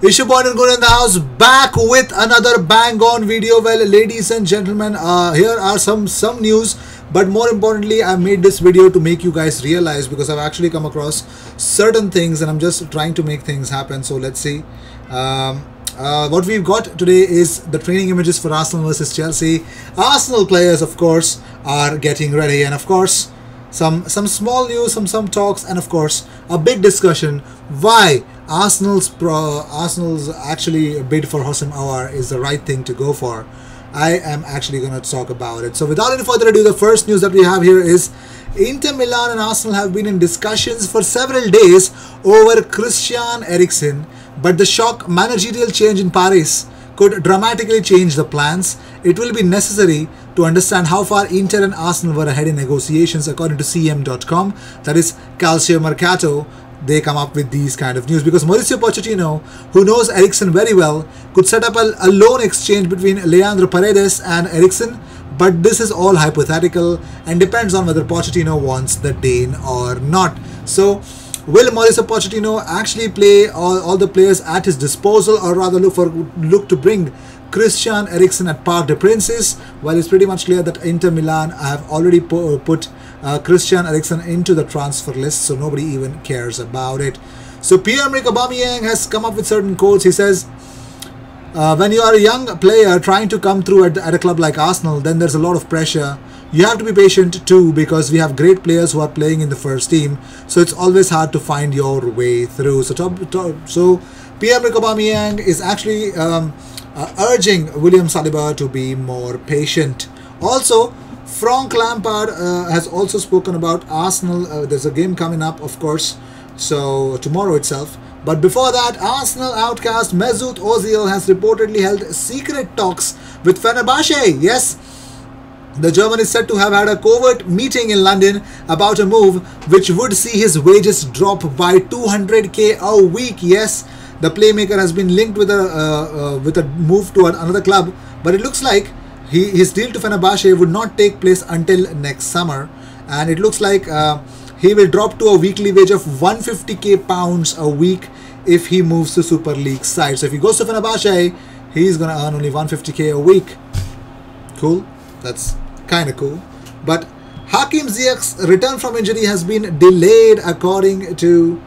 Issue Point and Good in the house, back with another bang on video. Well, ladies and gentlemen, here are some news, but more importantly, I made this video to make you guys realize, because I've actually come across certain things and I'm just trying to make things happen. So let's see. What we've got today is the training images for Arsenal versus Chelsea. Arsenal players, of course, are getting ready, and of course some small news, some talks, and of course a big discussion why Arsenal's actually bid for Houssem Aouar is the right thing to go for. I am actually going to talk about it. So without any further ado, the first news that we have here is Inter Milan and Arsenal have been in discussions for several days over Christian Eriksen, but the shock managerial change in Paris could dramatically change the plans. It will be necessary to understand how far Inter and Arsenal were ahead in negotiations, according to CM.com, that is Calcio Mercato. They come up with these kind of news because Mauricio Pochettino, who knows Eriksen very well, could set up a loan exchange between Leandro Paredes and Eriksen, but this is all hypothetical and depends on whether Pochettino wants the Dane or not. So will Mauricio Pochettino actually play all the players at his disposal, or rather look to bring Christian Eriksen at Parc des Princes? Well, it's pretty much clear that Inter Milan have already put Christian Eriksen into the transfer list, so nobody even cares about it. So Pierre-Emerick Aubameyang has come up with certain quotes. He says, when you are a young player trying to come through at a club like Arsenal, then there's a lot of pressure. You have to be patient too, because we have great players who are playing in the first team, so it's always hard to find your way through. So Pierre-Emerick Aubameyang is actually urging William Saliba to be more patient. Also, Frank Lampard has also spoken about Arsenal. There's a game coming up, of course, so tomorrow itself. But before that, Arsenal outcast Mesut Ozil has reportedly held secret talks with Fenerbahce. Yes, the German is said to have had a covert meeting in London about a move which would see his wages drop by 200k a week. Yes, the playmaker has been linked with a move to another club, but it looks like his deal to Fenerbahce would not take place until next summer, and it looks like he will drop to a weekly wage of 150k pounds a week if he moves to Super League side. So if he goes to Fenerbahce, he's going to earn only 150k a week. Cool. That's kind of cool. But Hakim Ziyech's return from injury has been delayed, according to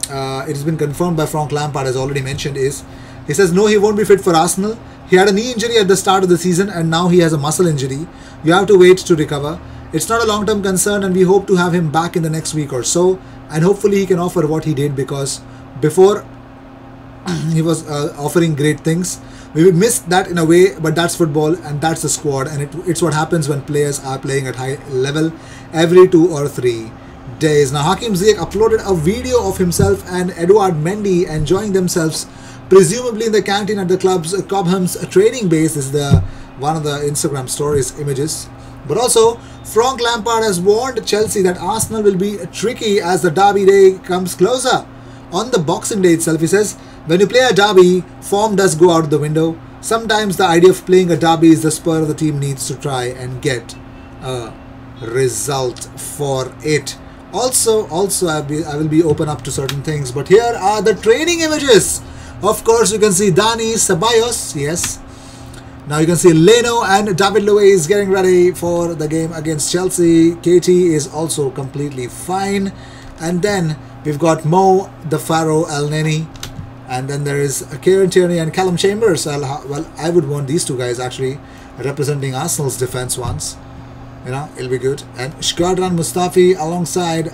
it has been confirmed by Frank Lampard, as already mentioned. He says no, he won't be fit for Arsenal. He had a knee injury at the start of the season and now he has a muscle injury. You have to wait to recover. It's not a long-term concern, and we hope to have him back in the next week or so, and hopefully he can offer what he did, because before he was offering great things. We missed that in a way, but that's football and that's the squad, and it's what happens when players are playing at high level every 2 or 3 days. Now, Hakim Ziyech uploaded a video of himself and Edouard Mendy enjoying themselves, presumably in the canteen at the club's Cobham's training base. This is one of the Instagram stories images. But also, Frank Lampard has warned Chelsea that Arsenal will be tricky as the derby day comes closer. On the Boxing Day itself, he says, when you play a derby, form does go out the window. Sometimes the idea of playing a derby is the spur the team needs to try and get a result for it. Also, I will be open up to certain things. But here are the training images. Of course, you can see Dani Ceballos. Yes. Now you can see Leno and David Luiz getting ready for the game against Chelsea. KT is also completely fine. And then we've got Mo, the Pharaoh, El Neni. And then there is Kieran Tierney and Callum Chambers. Well, I would want these two guys actually representing Arsenal's defense once. You know, it'll be good. And Shkodran Mustafi alongside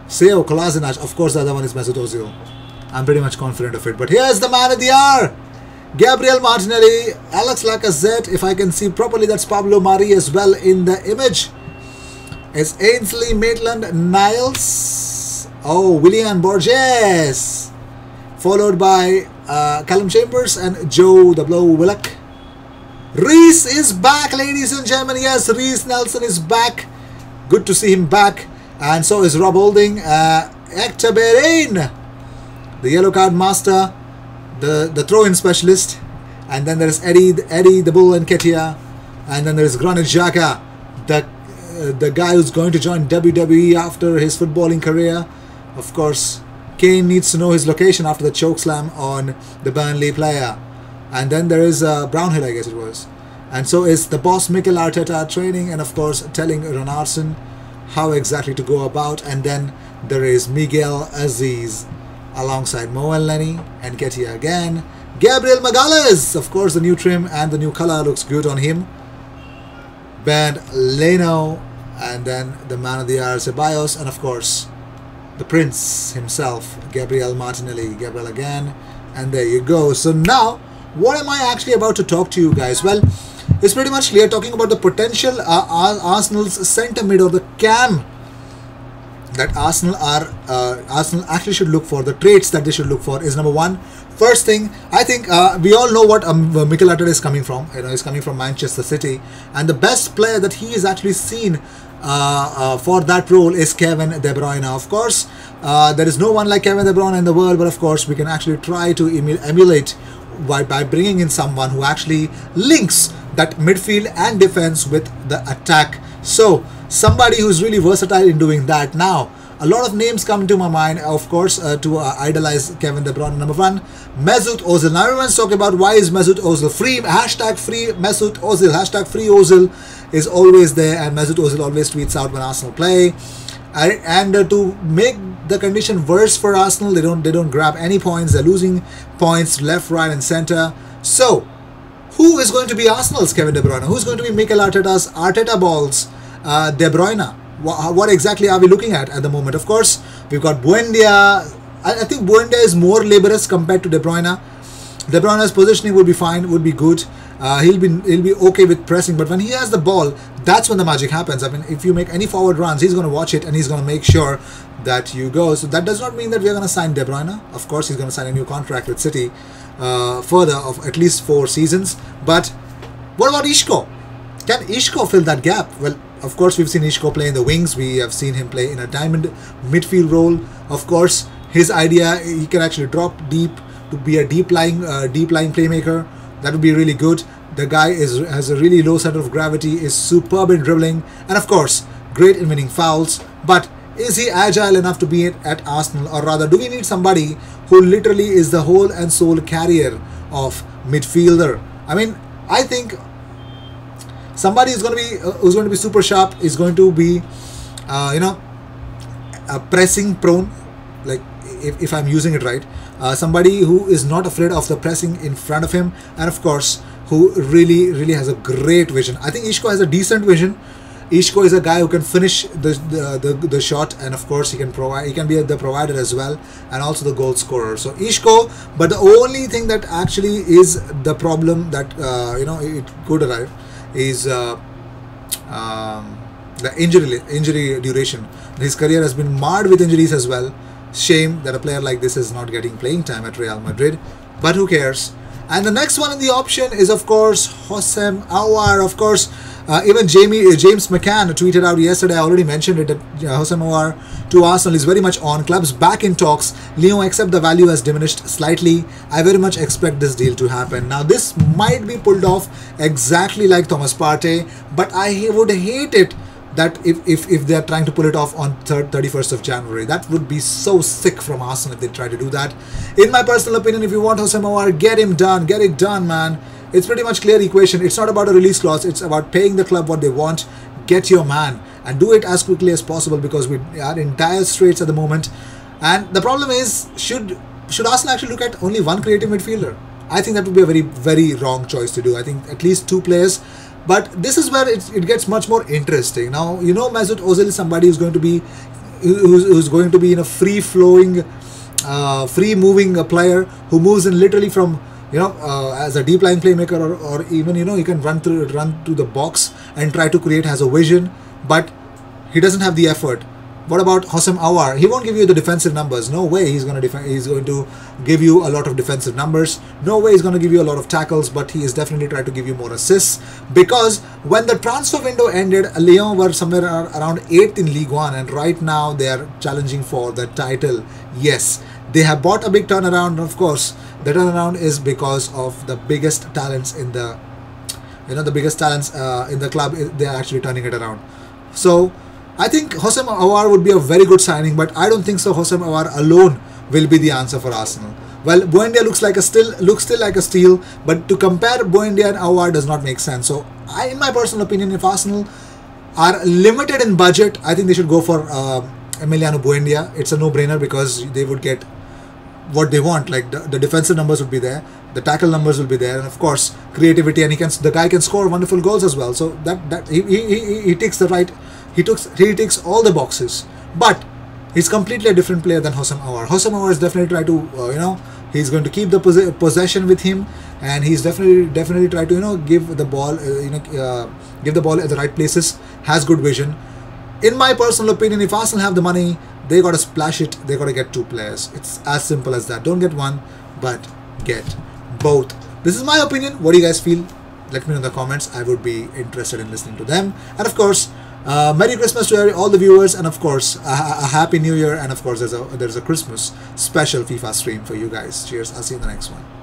Seo Kolasinac. Of course, the other one is Mesut Ozil. I'm pretty much confident of it. But here's the man of the hour, Gabriel Martinelli, Alex Lacazette. If I can see properly, that's Pablo Mari as well in the image. It's Ainsley Maitland-Niles. Oh, Willian Borges. Followed by Callum Chambers and Joe the Blow Willock. Reece is back, ladies and gentlemen. Yes, Reece Nelson is back. Good to see him back. And so is Rob Holding. Hector Bellerin, the yellow card master, the throw-in specialist. And then there's Eddie the Bull Nketiah. And then there's Granit Xhaka, the guy who's going to join WWE after his footballing career. Of course, Kane needs to know his location after the choke slam on the Burnley player. And then there is Brownhill, I guess it was. And so is the boss Mikel Arteta training and of course telling Ronaldson how exactly to go about. And then there is Miguel Aziz alongside Mo Elneny and Nketiah again. Gabriel Magalhaes, of course, the new trim and the new color looks good on him. Ben Leno, and then the man of the hour Ceballos, and of course the prince himself, Gabriel Martinelli. Gabriel again, and there you go. So now, what am I actually about to talk to you guys? Well, it's pretty much clear, talking about the potential Arsenal's centre mid or the cam that Arsenal actually should look for. The traits that they should look for is number one. First thing, I think we all know what Mikel Arteta is coming from. You know, he's coming from Manchester City, and the best player that he is actually seen for that role is Kevin De Bruyne. Of course, there is no one like Kevin De Bruyne in the world, but of course we can actually try to emulate by bringing in someone who actually links that midfield and defense with the attack. So somebody who's really versatile in doing that. Now, a lot of names come to my mind, of course, to idolize Kevin De Bruyne. Number one, Mesut Ozil. Now everyone's talking about why is Mesut Ozil free? Hashtag free Mesut Ozil. Hashtag free Ozil is always there, and Mesut Ozil always tweets out when Arsenal play. And to make the condition worse for Arsenal, they don't grab any points. They're losing points left, right, and center. So, who is going to be Arsenal's Kevin De Bruyne? Who's going to be Mikel Arteta's Arteta balls De Bruyne? What exactly are we looking at the moment? Of course, we've got Buendia. I think Buendia is more laborious compared to De Bruyne. De Bruyne's positioning would be fine, would be good. He'll be okay with pressing, but when he has the ball, that's when the magic happens. I mean, if you make any forward runs, he's going to watch it and he's going to make sure that you go. So that does not mean that we're going to sign De Bruyne. Of course, he's going to sign a new contract with City further of at least 4 seasons. But what about Isco? Can Isco fill that gap? Well, of course, we've seen Isco play in the wings. We have seen him play in a diamond midfield role. Of course, his idea, he can actually drop deep to be a deep lying playmaker. That would be really good. The guy has a really low center of gravity, is superb in dribbling, and of course, great in winning fouls. But is he agile enough to be at Arsenal, or rather, do we need somebody who literally is the whole and soul carrier of midfielder? I mean, I think somebody is going to be super sharp, is going to be pressing prone, like if I'm using it right, somebody who is not afraid of the pressing in front of him, and of course who really has a great vision. I think Isco has a decent vision. Isco is a guy who can finish the shot, and of course he can be the provider as well, and also the goal scorer. So Isco, but the only thing that actually is the problem that it could arrive is the injury duration. His career has been marred with injuries as well. Shame that a player like this is not getting playing time at Real Madrid, but who cares? And the next one in the option is, of course, Hossein Aouar. Of course, even James McCann tweeted out yesterday, I already mentioned it, that Hossein Aouar to Arsenal is very much on. Clubs back in talks. Lyon, except the value has diminished slightly. I very much expect this deal to happen. Now, this might be pulled off exactly like Thomas Partey, but I would hate it that if they're trying to pull it off on 31st of January. That would be so sick from Arsenal if they try to do that. In my personal opinion, if you want Hossein Aouar, get him done. Get it done, man. It's pretty much clear equation. It's not about a release clause. It's about paying the club what they want. Get your man and do it as quickly as possible, because we are in dire straits at the moment. And the problem is, should Arsenal actually look at only one creative midfielder? I think that would be a very, very wrong choice to do. I think at least 2 players. But this is where it gets much more interesting. Now, Mesut Ozil is somebody who's going to be in a free-flowing, free-moving player who moves in literally from as a deep-lying playmaker, or even he can run through the box and try to create, has a vision, but he doesn't have the effort. What about Hossein Aouar? He won't give you the defensive numbers. No way he's going to give you a lot of defensive numbers. No way he's going to give you a lot of tackles, but he is definitely trying to give you more assists. Because when the transfer window ended, Lyon were somewhere around 8th in Ligue 1, and right now they are challenging for the title. Yes, they have bought a big turnaround, and of course, the turnaround is because of the biggest talents in the in the club. They are actually turning it around. So I think Hossein Aouar would be a very good signing, but I don't think so Hossein Aouar alone will be the answer for Arsenal. Well, Buendia looks still like a steal, but to compare Buendia and Aouar does not make sense. So, in my personal opinion, if Arsenal are limited in budget, I think they should go for Emiliano Buendia. It's a no-brainer because they would get what they want. Like the defensive numbers would be there, the tackle numbers will be there, and of course creativity, and the guy can score wonderful goals as well. So that he ticks he ticks all the boxes. But he's completely a different player than Houssem Aouar. Houssem Aouar is definitely try to he's going to keep the possession with him, and he's definitely try to give the ball give the ball at the right places. Has good vision. In my personal opinion, if Arsenal have the money, they got to splash it. They got to get 2 players. It's as simple as that. Don't get one, but get both. This is my opinion. What do you guys feel? Let me know in the comments. I would be interested in listening to them. And of course, Merry Christmas to all the viewers, and of course, a Happy New Year. And of course, there's a Christmas special FIFA stream for you guys. Cheers. I'll see you in the next one.